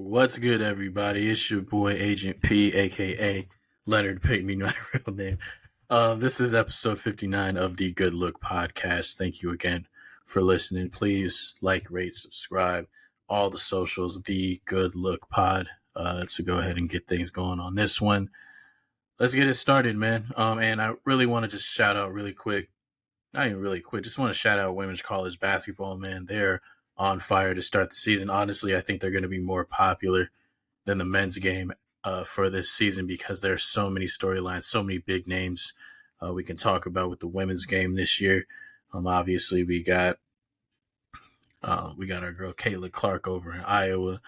What's good, everybody? It's your boy Agent P, aka Leonard Pinckney, my real name. This is episode 59 of the Good Look podcast. Thank you again for listening. Please like, rate, subscribe, all the socials, the Good Look pod. To go ahead and get things going on this one. Let's get it started, man. And I really want to just shout out really quick, not even really quick, just want to shout out women's college basketball, man. They're on fire to start the season. Honestly, I think they're going to be more popular than the men's game for this season because there's so many storylines, so many big names we can talk about with the women's game this year. Obviously, we got our girl Caitlin Clark over in Iowa,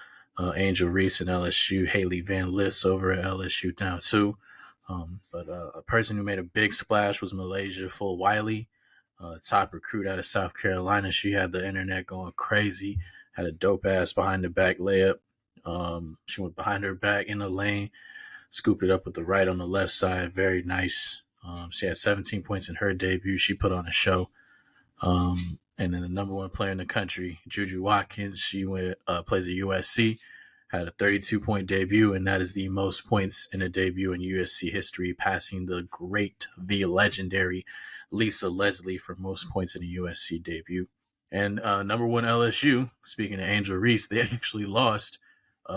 Angel Reese in LSU, Haley Van Lith over at LSU now too. But a person who made a big splash was Malaysia Full Wiley, top recruit out of South Carolina. She had the internet going crazy, had a dope ass behind the back layup. She went behind her back in the lane, scooped it up with the right on the left side. Very nice. She had 17 points in her debut. She put on a show. And then the number one player in the country, Juju Watkins, she plays at USC, had a 32-point debut, and that is the most points in a debut in USC history, passing the legendary Lisa Leslie for most points in a USC debut. And number one LSU, speaking of Angel Reese, they actually lost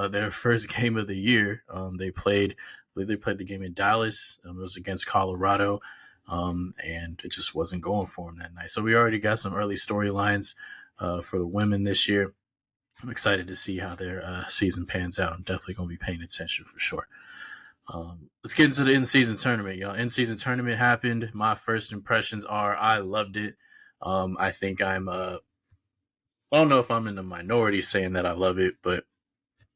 their first game of the year. They played the game in Dallas. It was against Colorado. And it just wasn't going for them that night. So we already got some early storylines for the women this year. I'm excited to see how their season pans out. I'm definitely going to be paying attention for sure. Let's get into the in-season tournament, y'all. In-season tournament happened. My first impressions are I loved it. I think I don't know if I'm in the minority saying that I love it, but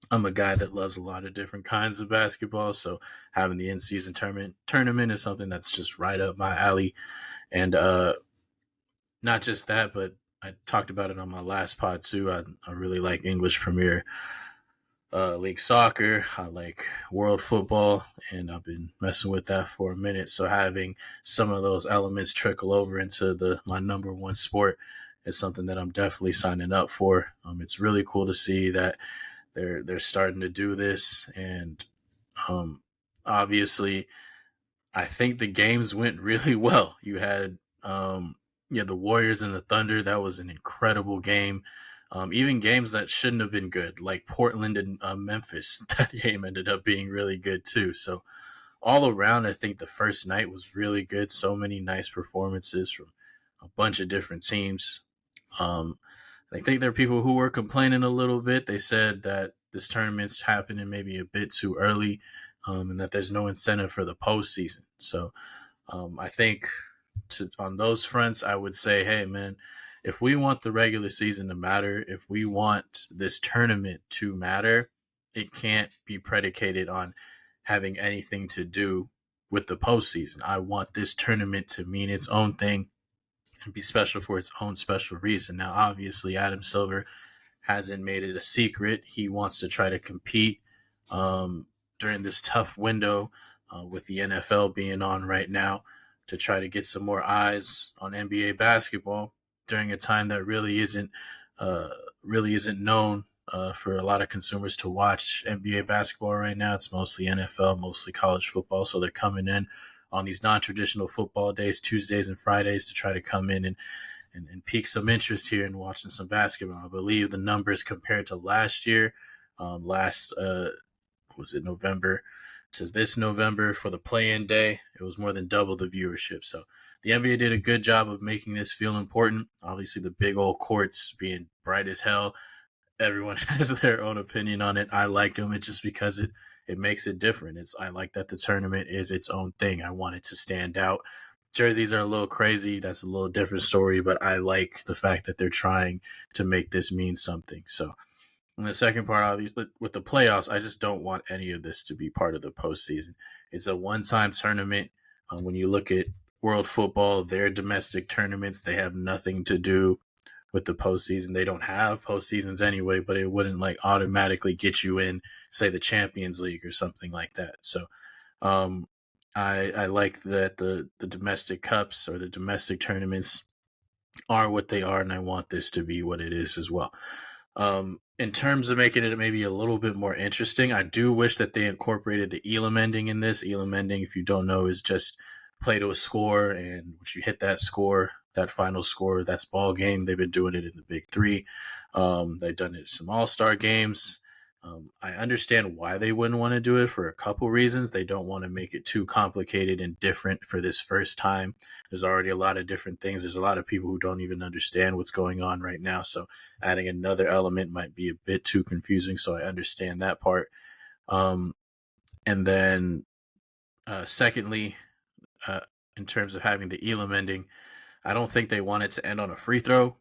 I'm a guy that loves a lot of different kinds of basketball, so having the in-season tournament is something that's just right up my alley. And not just that, but I talked about it on my last pod too. I really like English Premier League soccer. I like world football, and I've been messing with that for a minute. So having some of those elements trickle over into my number one sport is something that I'm definitely signing up for. It's really cool to see that they're starting to do this, and obviously, I think the games went really well. You had the Warriors and the Thunder. That was an incredible game. Even games that shouldn't have been good, like Portland and Memphis, that game ended up being really good too. So all around, I think the first night was really good. So many nice performances from a bunch of different teams. I think there are people who were complaining a little bit. They said that this tournament's happening maybe a bit too early, and that there's no incentive for the postseason. So I think on those fronts, I would say, hey, man, if we want the regular season to matter, if we want this tournament to matter, it can't be predicated on having anything to do with the postseason. I want this tournament to mean its own thing and be special for its own special reason. Now, obviously, Adam Silver hasn't made it a secret. He wants to try to compete during this tough window with the NFL being on right now to try to get some more eyes on NBA basketball during a time that really isn't known for a lot of consumers to watch NBA basketball right now. It's mostly NFL, mostly college football. So they're coming in on these non-traditional football days, Tuesdays and Fridays, to try to come in and pique some interest here in watching some basketball. I believe the numbers compared to last year, was it November to this November for the play-in day, it was more than double the viewership. So the NBA did a good job of making this feel important. Obviously, the big old courts being bright as hell. Everyone has their own opinion on it. I like them. It's just because it makes it different. I like that the tournament is its own thing. I want it to stand out. Jerseys are a little crazy. That's a little different story, but I like the fact that they're trying to make this mean something. So in the second part, obviously, with the playoffs, I just don't want any of this to be part of the postseason. It's a one-time tournament. When you look at world football, their domestic tournaments, they have nothing to do with the postseason. They don't have postseasons anyway, but it wouldn't like automatically get you in, say, the Champions League or something like that. So I like that the domestic cups or the domestic tournaments are what they are, and I want this to be what it is as well. In terms of making it maybe a little bit more interesting, I do wish that they incorporated the Elam ending in this. Elam ending, if you don't know, is just play to a score, and once you hit that score, that final score, that's ball game. They've been doing it in the Big Three. They've done it in some All-Star games. I understand why they wouldn't want to do it for a couple reasons. They don't want to make it too complicated and different for this first time. There's already a lot of different things. There's a lot of people who don't even understand what's going on right now. So adding another element might be a bit too confusing. So I understand that part. And then secondly, in terms of having the Elam ending, I don't think they want it to end on a free throw.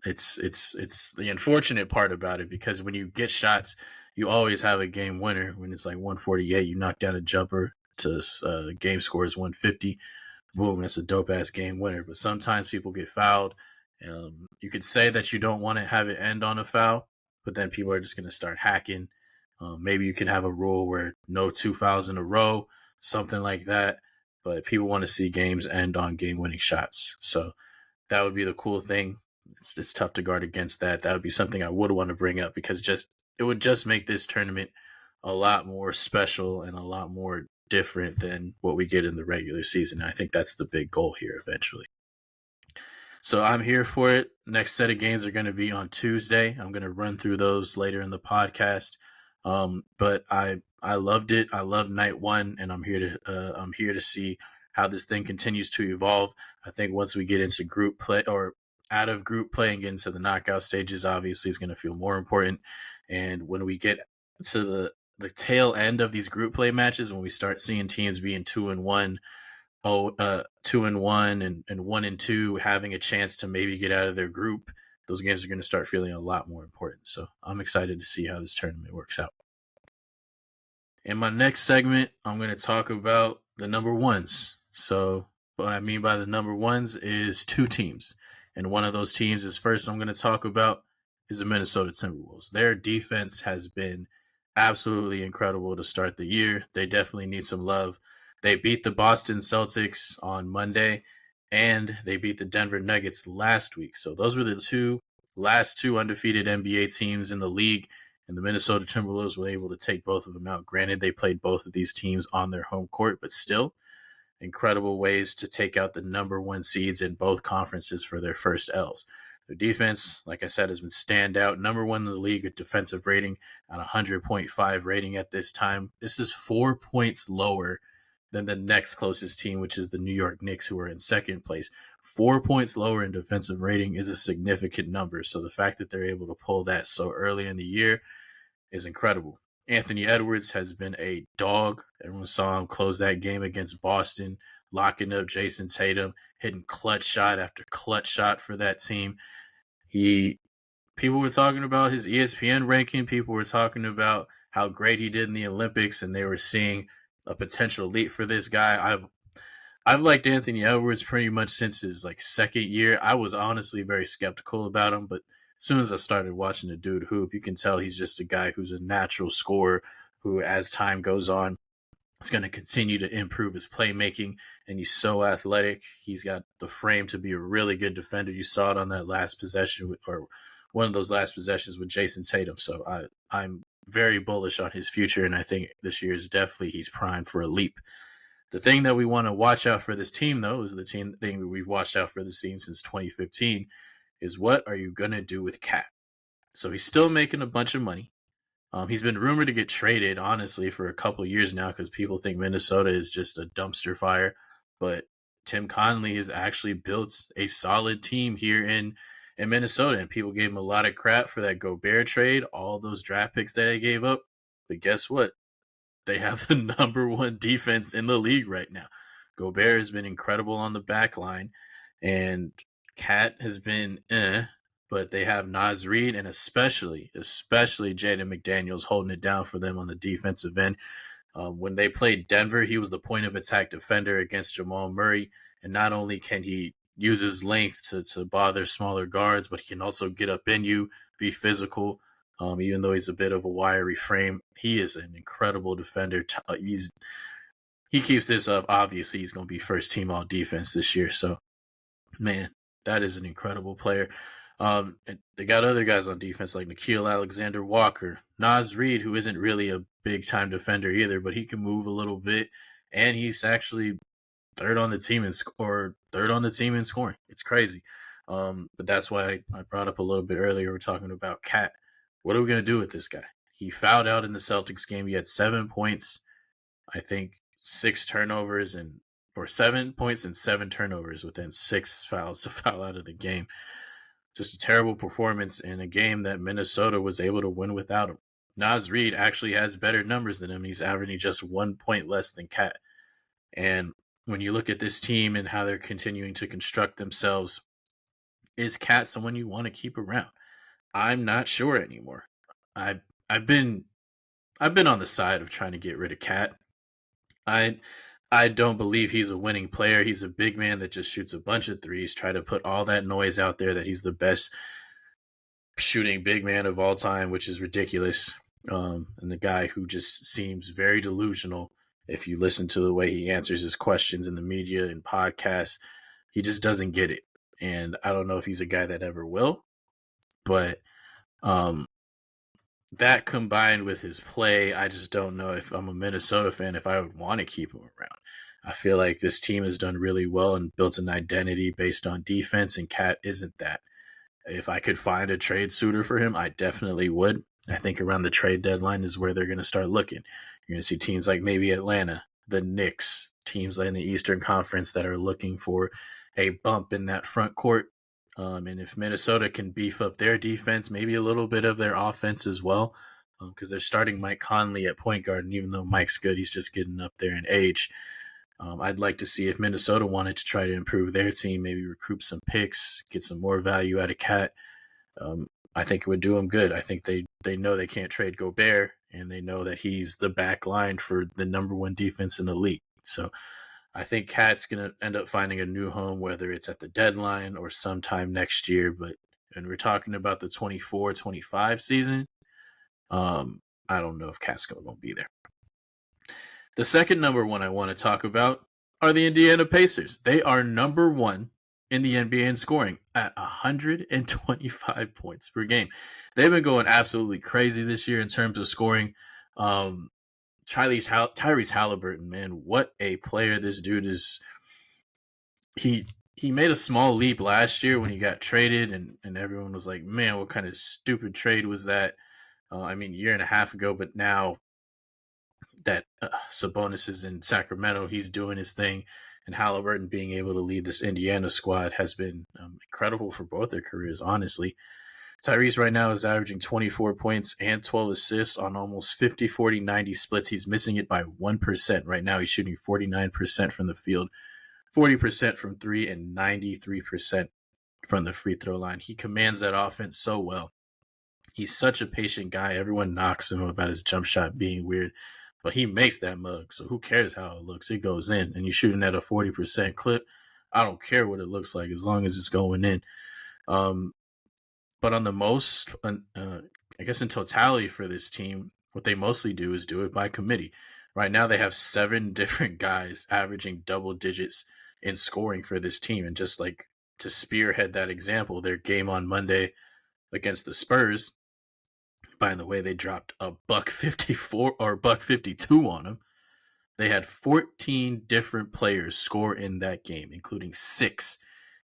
It's the unfortunate part about it, because when you get shots, you always have a game winner. When it's like 148, you knock down a jumper to game score is 150. Boom, that's a dope ass game winner. But sometimes people get fouled. You could say that you don't want to have it end on a foul, but then people are just going to start hacking. Maybe you can have a rule where no 2 fouls in a row, something like that. But people want to see games end on game winning shots. So that would be the cool thing. It's tough to guard against that. That would be something I would want to bring up, because it would just make this tournament a lot more special and a lot more different than what we get in the regular season. I think that's the big goal here eventually. So I'm here for it. Next set of games are going to be on Tuesday. I'm going to run through those later in the podcast. But I loved it. I loved night one, and I'm here to see how this thing continues to evolve. I think once we get into group play, or out of group play and get into the knockout stages, obviously is going to feel more important. And when we get to the tail end of these group play matches, when we start seeing teams being 2-1, 2-1 and 1-2, having a chance to maybe get out of their group, those games are going to start feeling a lot more important. So I'm excited to see how this tournament works out. In my next segment, I'm going to talk about the number ones. So what I mean by the number ones is two teams. And one of those teams is first I'm going to talk about is the Minnesota Timberwolves. Their defense has been absolutely incredible to start the year. They definitely need some love. They beat the Boston Celtics on Monday, and they beat the Denver Nuggets last week. So those were the last two undefeated NBA teams in the league, and the Minnesota Timberwolves were able to take both of them out. Granted, they played both of these teams on their home court, but still incredible ways to take out the number one seeds in both conferences for their first L's. Their defense, like I said, has been standout. Number one in the league at defensive rating at 100.5 rating at this time. This is 4 points lower than the next closest team, which is the New York Knicks, who are in second place. 4 points lower in defensive rating is a significant number. So the fact that they're able to pull that so early in the year is incredible. Anthony Edwards has been a dog. Everyone saw him close that game against Boston, locking up Jason Tatum, hitting clutch shot after clutch shot for that team. People were talking about his ESPN ranking. People were talking about how great he did in the Olympics, and they were seeing a potential leap for this guy. I've liked Anthony Edwards pretty much since his second year. I was honestly very skeptical about him, but as soon as I started watching the dude hoop, you can tell he's just a guy who's a natural scorer who, as time goes on, is going to continue to improve his playmaking, and he's so athletic. He's got the frame to be a really good defender. You saw it on that last possession, or one of those last possessions with Jason Tatum. So I'm very bullish on his future, and I think this year is definitely he's primed for a leap. The thing that we want to watch out for this team, though, is the thing that we've watched out for this team since 2015, is what are you going to do with Cat? So he's still making a bunch of money. He's been rumored to get traded, honestly, for a couple of years now, because people think Minnesota is just a dumpster fire. But Tim Conley has actually built a solid team here in Minnesota, and people gave him a lot of crap for that Gobert trade, all those draft picks that they gave up. But guess what? They have the number one defense in the league right now. Gobert has been incredible on the back line, and Cat has been but they have Naz Reid and especially Jaden McDaniels holding it down for them on the defensive end. When they played Denver, he was the point of attack defender against Jamal Murray, and not only can he use his length to bother smaller guards, but he can also get up in you, be physical. Even though he's a bit of a wiry frame, he is an incredible defender. He keeps this up. Obviously, he's going to be first team all defense this year. So, man, that is an incredible player. They got other guys on defense like Nikhil Alexander-Walker, Naz Reid, who isn't really a big time defender either, but he can move a little bit, and he's actually third on the team in scoring. It's crazy. But that's why I brought up a little bit earlier. We're talking about Cat. What are we gonna do with this guy? He fouled out in the Celtics game. He had 7 points, I think 6 turnovers or 7 points and 7 turnovers within 6 fouls to foul out of the game. Just a terrible performance in a game that Minnesota was able to win without him. Naz Reid actually has better numbers than him. He's averaging just 1 point less than Cat. And when you look at this team and how they're continuing to construct themselves, is Cat someone you want to keep around? I'm not sure anymore. I've I've been on the side of trying to get rid of Cat. I I don't believe he's a winning player. He's a big man that just shoots a bunch of threes, try to put all that noise out there that he's the best shooting big man of all time, which is ridiculous. And the guy who just seems very delusional. If you listen to the way he answers his questions in the media and podcasts, he just doesn't get it. And I don't know if he's a guy that ever will, but um, that combined with his play, I just don't know if I'm a Minnesota fan, if I would want to keep him around. I feel like this team has done really well and built an identity based on defense, and Cat isn't that. If I could find a trade suitor for him, I definitely would. I think around the trade deadline is where they're going to start looking. You're going to see teams like maybe Atlanta, the Knicks, teams in the Eastern Conference that are looking for a bump in that front court. And if Minnesota can beef up their defense, maybe a little bit of their offense as well, because they're starting Mike Conley at point guard, and even though Mike's good, he's just getting up there in age. I'd like to see if Minnesota wanted to try to improve their team, maybe recruit some picks, get some more value out of Cat. I think it would do them good. I think they know they can't trade Gobert, and they know that he's the back line for the number one defense in the league. So I think Cat's going to end up finding a new home, whether it's at the deadline or sometime next year. But when we're talking about the 24-25 season, I don't know if Cat's going to be there. The second number one I want to talk about are the Indiana Pacers. They are number one in the NBA in scoring at 125 points per game. They've been going absolutely crazy this year in terms of scoring. Tyrese Halliburton, man, what a player this dude is. He made a small leap last year when he got traded, and everyone was like, man, what kind of stupid trade was that? A year and a half ago, but now that Sabonis is in Sacramento, he's doing his thing, and Halliburton being able to lead this Indiana squad has been incredible for both their careers, honestly. Tyrese right now is averaging 24 points and 12 assists on almost 50-40-90 splits. He's missing it by 1%. Right now he's shooting 49% from the field, 40% from three, and 93% from the free throw line. He commands that offense so well. He's such a patient guy. Everyone knocks him about his jump shot being weird, but he makes that mug, so who cares how it looks? It goes in, and you're shooting at a 40% clip. I don't care what it looks like as long as it's going in. But on the most, I guess in totality for this team, what they mostly do is do it by committee. Right now they have 7 different guys averaging double digits in scoring for this team. And just like to spearhead that example, their game on Monday against the Spurs, by the way, they dropped a $154 or $152 on them. They had 14 different players score in that game, including 6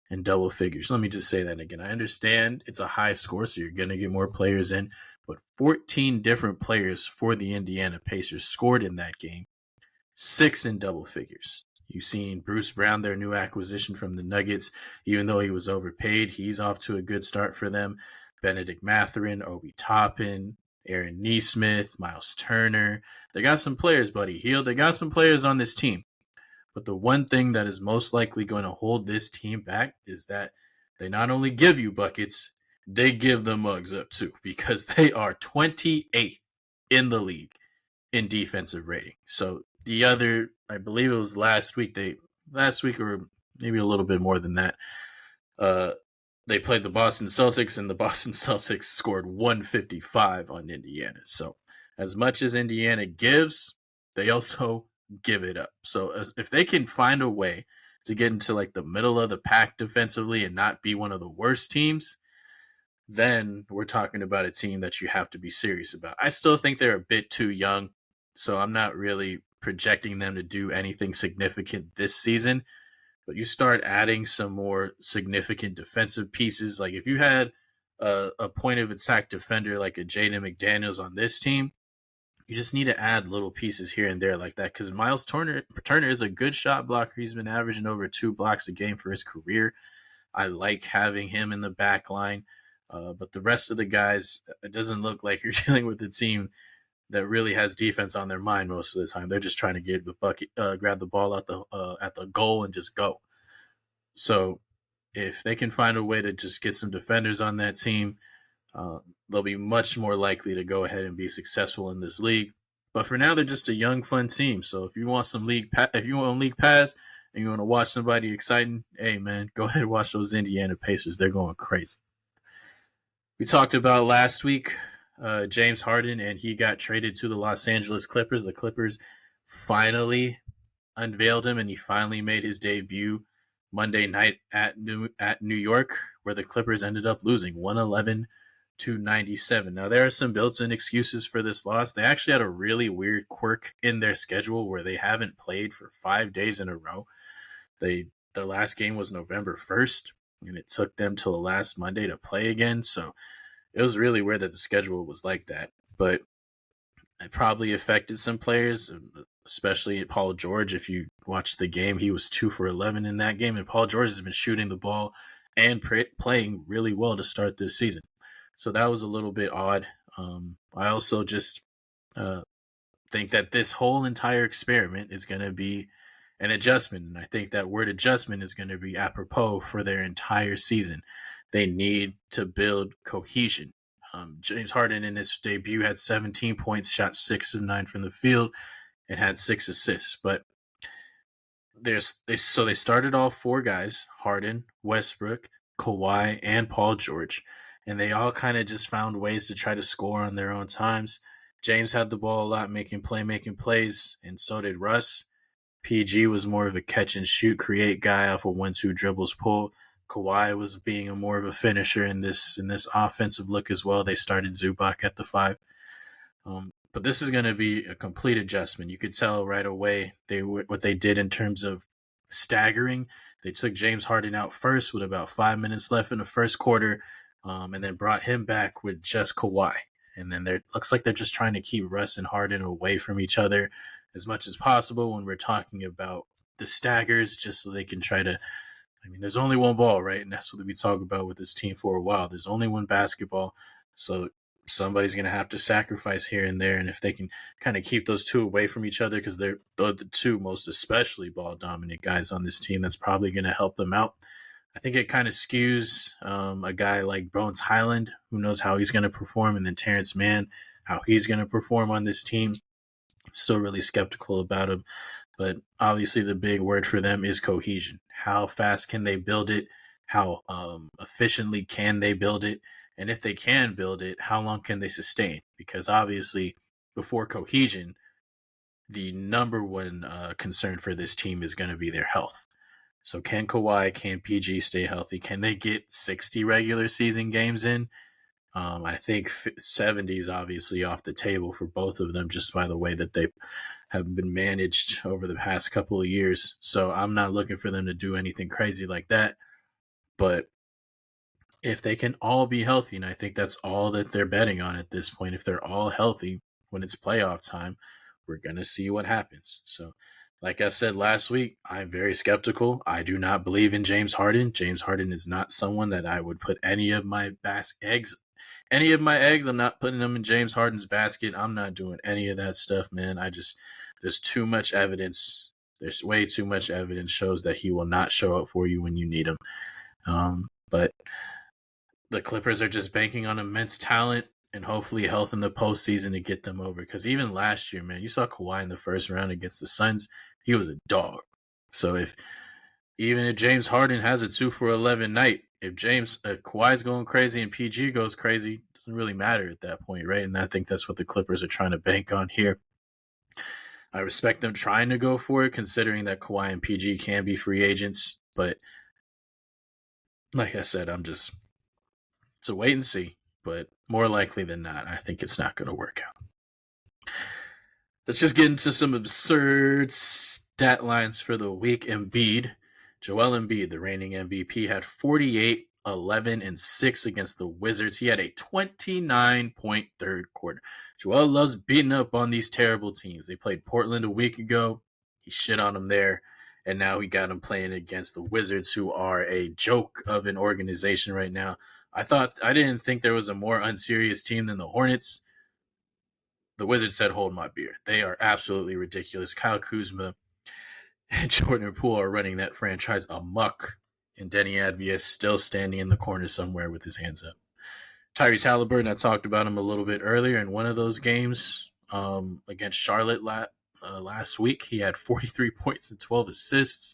in double figures. Let me just say that again. I understand it's a high score, so you're going to get more players in, but 14 different players for the Indiana Pacers scored in that game, 6 in double figures. You've seen Bruce Brown, their new acquisition from the Nuggets. Even though he was overpaid, he's off to a good start for them. Benedict Mathurin, Obi Toppin, Aaron Nesmith, Miles Turner. They got some players, Buddy Hield. They got some players on this team. But the one thing that is most likely going to hold this team back is that they not only give you buckets, they give the mugs up too, because they are 28th in the league in defensive rating. So the other, I believe it was last week or maybe a little bit more than that, they played the Boston Celtics, and the Boston Celtics scored 155 on Indiana. So as much as Indiana gives, they also give it up. So if they can find a way to get into like the middle of the pack defensively and not be one of the worst teams, then we're talking about a team that you have to be serious about. I still think they're a bit too young, so I'm not really projecting them to do anything significant this season. But you start adding some more significant defensive pieces. Like if you had a point of attack defender like a Jaden McDaniels on this team, you just need to add little pieces here and there like that. Because Miles Turner is a good shot blocker. He's been averaging over 2 blocks a game for his career. I like having him in the back line. But the rest of the guys, it doesn't look like you're dealing with a team that really has defense on their mind most of the time. They're just trying to get the bucket, grab the ball at the goal and just go. So if they can find a way to just get some defenders on that team, they'll be much more likely to go ahead and be successful in this league. But for now, they're just a young, fun team. So if you want if you want league pass and you want to watch somebody exciting, hey man, go ahead and watch those Indiana Pacers. They're going crazy. We talked about last week James Harden, and he got traded to the Los Angeles Clippers. The Clippers finally unveiled him, and he finally made his debut Monday night at New York, where the Clippers ended up losing 111-97. Now, there are some built-in excuses for this loss. They actually had a really weird quirk in their schedule where they haven't played for 5 days in a row. Their last game was November 1st, and it took them till the last Monday to play again. So it was really weird that the schedule was like that. But it probably affected some players, especially Paul George. If you watch the game, he was 2 for 11 in that game, and Paul George has been shooting the ball and playing really well to start this season. So that was a little bit odd. I also just think that this whole entire experiment is going to be an adjustment, and I think that word adjustment is going to be apropos for their entire season. They need to build cohesion. James Harden in his debut had 17 points, shot 6 of 9 from the field, and had 6 assists. But they started all 4 guys: Harden, Westbrook, Kawhi, and Paul George, and they all kind of just found ways to try to score on their own times. James had the ball a lot, making plays, and so did Russ. PG was more of a catch and shoot, create guy off a 1-2 dribbles pull. Kawhi was being more of a finisher in this offensive look as well. They started Zubac at the 5. But this is going to be a complete adjustment. You could tell right away what they did in terms of staggering. They took James Harden out first with about 5 minutes left in the first quarter, and then brought him back with just Kawhi. And then looks like they're just trying to keep Russ and Harden away from each other as much as possible when we're talking about the staggers, just so they can try to. I mean, there's only one ball, right? And that's what we talk about with this team for a while. There's only one basketball. So somebody's going to have to sacrifice here and there. And if they can kind of keep those two away from each other, because they're the two most especially ball dominant guys on this team, that's probably going to help them out. I think it kind of skews a guy like Bones Highland, who knows how he's going to perform, and then Terrence Mann, how he's going to perform on this team. I'm still really skeptical about him. But obviously the big word for them is cohesion. How fast can they build it? How efficiently can they build it? And if they can build it, how long can they sustain? Because obviously before cohesion, the number one concern for this team is going to be their health. So can Kawhi, can PG stay healthy? Can they get 60 regular season games in? I think 70 is obviously off the table for both of them, just by the way that they have been managed over the past couple of years. So I'm not looking for them to do anything crazy like that. But if they can all be healthy, and I think that's all that they're betting on at this point, if they're all healthy when it's playoff time, we're going to see what happens. So like I said last week, I'm very skeptical. I do not believe in James Harden. James Harden is not someone that I would put any of my eggs. I'm not putting them in James Harden's basket. I'm not doing any of that stuff, man. There's too much evidence. There's way too much evidence shows that he will not show up for you when you need him. But the Clippers are just banking on immense talent and hopefully health in the postseason to get them over. Because even last year, man, you saw Kawhi in the first round against the Suns. He was a dog. So even if James Harden has a 2 for 11 night, if Kawhi's going crazy and PG goes crazy, it doesn't really matter at that point, right? And I think that's what the Clippers are trying to bank on here. I respect them trying to go for it, considering that Kawhi and PG can be free agents. But like I said, it's It's a wait and see, but more likely than not, I think it's not going to work out. Let's just get into some absurd stat lines for the week. Joel Embiid, the reigning MVP, had 48, 11, and 6 against the Wizards. He had a 29-point third quarter. Joel loves beating up on these terrible teams. They played Portland a week ago. He shit on them there. And now he got him playing against the Wizards, who are a joke of an organization right now. I didn't think there was a more unserious team than the Hornets. The Wizards said, hold my beer. They are absolutely ridiculous. Kyle Kuzma and Jordan Poole are running that franchise amok. And Denny Advia is still standing in the corner somewhere with his hands up. Tyrese Halliburton, I talked about him a little bit earlier in one of those games against Charlotte last week. He had 43 points and 12 assists.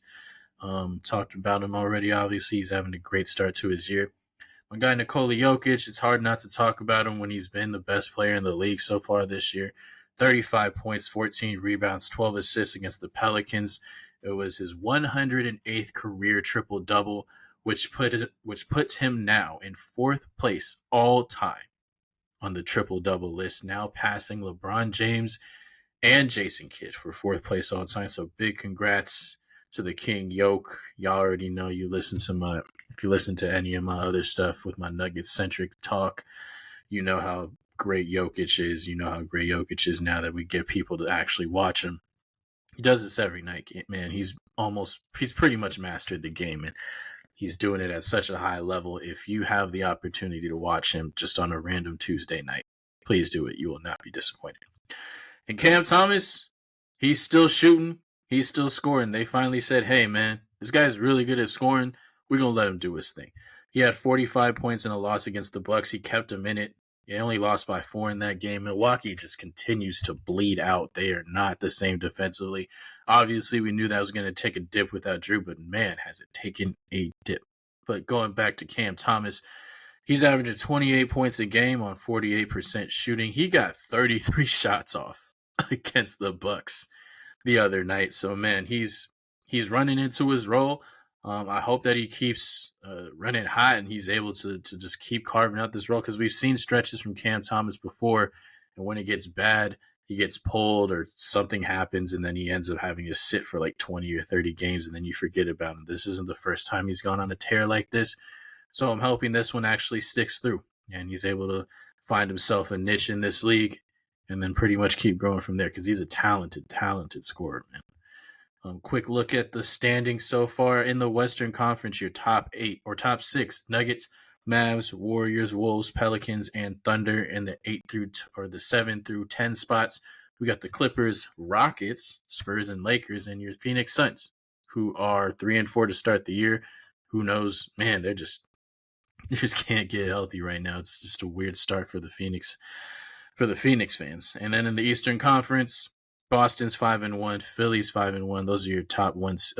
Talked about him already, obviously. He's having a great start to his year. My guy Nikola Jokic, it's hard not to talk about him when he's been the best player in the league so far this year. 35 points, 14 rebounds, 12 assists against the Pelicans. It was his 108th career triple-double, which puts him now in 4th place all time on the triple-double list, now passing LeBron James and Jason Kidd for 4th place all time. So big congrats to the King Yoke. Y'all already know if you listen to any of my other stuff with my Nuggets-centric talk, you know how great Jokic is. You know how great Jokic is now that we get people to actually watch him. He does this every night, man. He's pretty much mastered the game, and he's doing it at such a high level. If you have the opportunity to watch him just on a random Tuesday night, please do it. You will not be disappointed. And Cam Thomas, he's still shooting. He's still scoring. They finally said, hey, man, this guy's really good at scoring. We're going to let him do his thing. He had 45 points in a loss against the Bucks. He kept him in it. He only lost by 4 in that game. Milwaukee just continues to bleed out. They are not the same defensively. Obviously, we knew that was going to take a dip without Drew, but man, has it taken a dip. But going back to Cam Thomas, he's averaging 28 points a game on 48% shooting. He got 33 shots off against the Bucks the other night. So, man, he's running into his role. I hope that he keeps running hot and he's able to just keep carving out this role, because we've seen stretches from Cam Thomas before, and when it gets bad, he gets pulled or something happens, and then he ends up having to sit for like 20 or 30 games, and then you forget about him. This isn't the first time he's gone on a tear like this, so I'm hoping this one actually sticks through, and he's able to find himself a niche in this league and then pretty much keep growing from there, because he's a talented scorer, man. Quick look at the standings so far in the Western Conference. Your top 8 or top 6: Nuggets, Mavs, Warriors, Wolves, Pelicans, and Thunder in the 7 through 10 spots. We got the Clippers, Rockets, Spurs, and Lakers, and your Phoenix Suns, who are 3-4 to start the year. Who knows, man? They just can't get healthy right now. It's just a weird start for the Phoenix fans. And then in the Eastern Conference, Boston's 5-1, Philly's 5-1. Those are your top ones.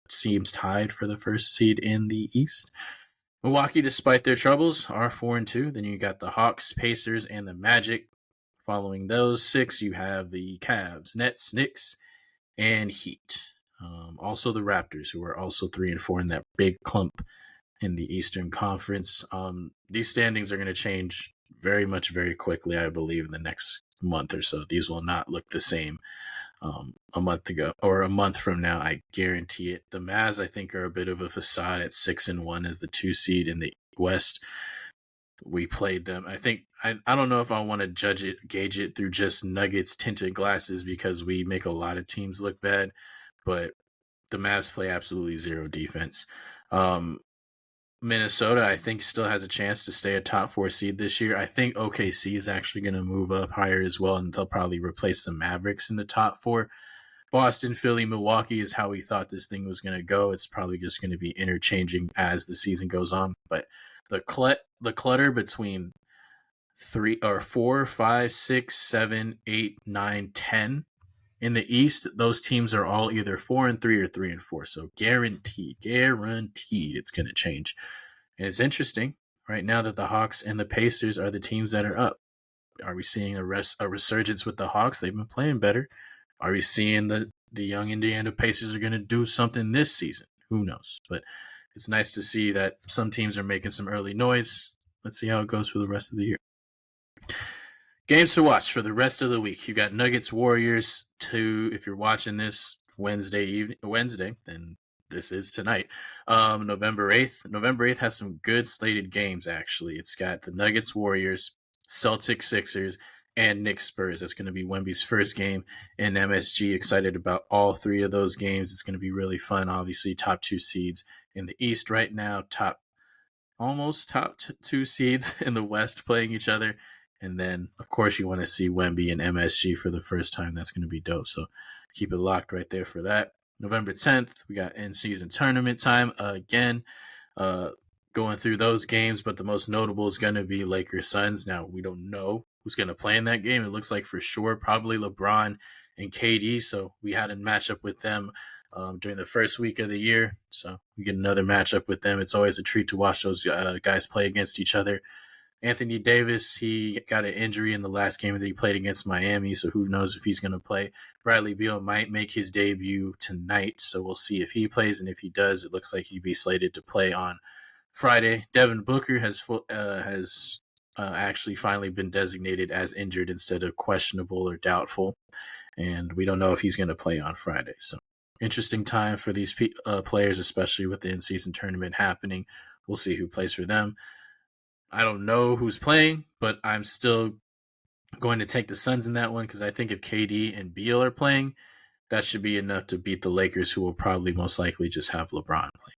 Teams tied for the first seed in the East. Milwaukee, despite their troubles, are 4-2. Then you got the Hawks, Pacers, and the Magic. Following those 6, you have the Cavs, Nets, Knicks, and Heat. Also the Raptors, who are also 3-4 in that big clump in the Eastern Conference. These standings are going to change very quickly, I believe, in the next month or so. These will not look the same a month ago or a month from now. I guarantee it. The Mavs, I think, are a bit of a facade at 6-1 as the 2 seed in the West. We played them. I think I don't know if I want to gauge it through just Nuggets tinted glasses, because we make a lot of teams look bad, but the Mavs play absolutely zero defense. Minnesota, I think, still has a chance to stay a top 4 seed this year. I think OKC is actually going to move up higher as well, and they'll probably replace the Mavericks in the top 4. Boston, Philly, Milwaukee is how we thought this thing was going to go. It's probably just going to be interchanging as the season goes on. But the clutter between 4, 5, 6, 7, 8, 9, 10 in the East, those teams are all either 4-3 or 3-4. So guaranteed it's going to change. And it's interesting right now that the Hawks and the Pacers are the teams that are up. Are we seeing a resurgence with the Hawks? They've been playing better. Are we seeing the young Indiana Pacers are going to do something this season? Who knows? But it's nice to see that some teams are making some early noise. let's see how it goes for the rest of the year. Games to watch for the rest of the week. You got Nuggets Warriors 2. If you're watching this Wednesday, then this is tonight. November 8th. November 8th has some good slated games, actually. It's got the Nuggets Warriors, Celtics Sixers, and Knicks Spurs. That's going to be Wemby's first game in MSG. Excited about all three of those games. It's going to be really fun. Obviously, top two seeds in the East right now, almost top two seeds in the West playing each other. And then, of course, you want to see Wemby and MSG for the first time. That's going to be dope. So keep it locked right there for that. November 10th, we got in-season tournament time again. Going through those games, but the most notable is going to be Lakers Suns. Now, we don't know who's going to play in that game. It looks like for sure probably LeBron and KD. So we had a matchup with them during the first week of the year. So we get another matchup with them. It's always a treat to watch those guys play against each other. Anthony Davis, he got an injury in the last game that he played against Miami, so who knows if he's going to play. Bradley Beal might make his debut tonight, so we'll see if he plays, and if he does, it looks like he'd be slated to play on Friday. Devin Booker has actually finally been designated as injured instead of questionable or doubtful, and we don't know if he's going to play on Friday. So interesting time for these players, especially with the in-season tournament happening. We'll see who plays for them. I don't know who's playing, but I'm still going to take the Suns in that one because I think if KD and Beal are playing, that should be enough to beat the Lakers, who will probably most likely just have LeBron play.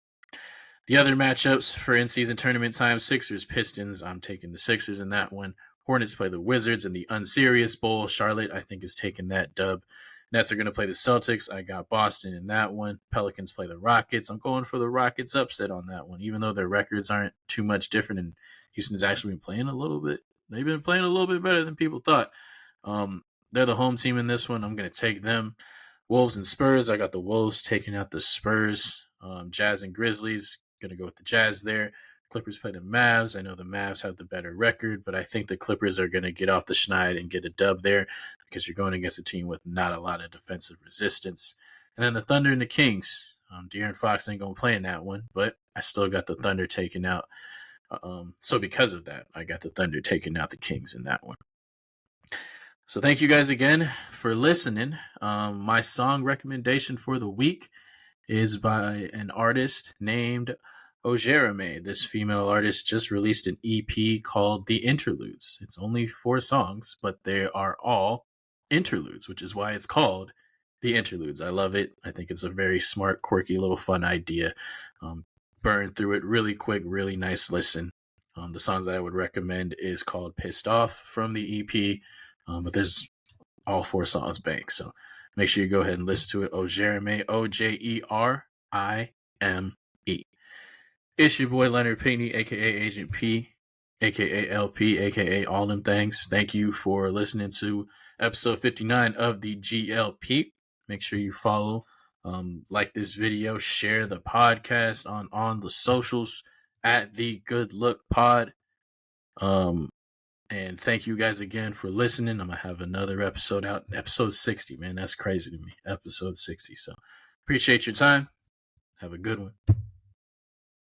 The other matchups for in-season tournament time, Sixers, Pistons. I'm taking the Sixers in that one. Hornets play the Wizards in the Unserious Bowl. Charlotte, I think, is taking that dub. Nets are going to play the Celtics. I got Boston in that one. Pelicans play the Rockets. I'm going for the Rockets upset on that one, even though their records aren't too much different. And Houston's actually been playing a little bit. They've been playing a little bit better than people thought. They're the home team in this one. I'm going to take them. Wolves and Spurs. I got the Wolves taking out the Spurs. Jazz and Grizzlies. Going to go with the Jazz there. Clippers play the Mavs. I know the Mavs have the better record, but I think the Clippers are going to get off the schneid and get a dub there because you're going against a team with not a lot of defensive resistance. And then the Thunder and the Kings. De'Aaron Fox ain't going to play in that one, but I still got the Thunder taken out. So because of that, I got the Thunder taking out the Kings in that one. So thank you guys again for listening. My song recommendation for the week is by an artist named Ojereme. This female artist just released an EP called The Interludes. It's only 4 songs, but they are all interludes, which is why it's called The Interludes. I love it. I think it's a very smart, quirky, little fun idea. Burn through it really quick, really nice listen. The songs that I would recommend is called Pissed Off from the EP, but there's all 4 songs banked, so make sure you go ahead and listen to it. Ojereme, Ojerime. It's your boy Leonard Pinckney, aka Agent P, aka LP, aka all them things. Thank you for listening to episode 59 of the GLP. Make sure you follow, like this video, share the podcast on the socials at the Good Look Pod. And thank you guys again for listening. I'm gonna have another episode out, episode 60. Man, that's crazy to me. Episode 60. So appreciate your time. Have a good one.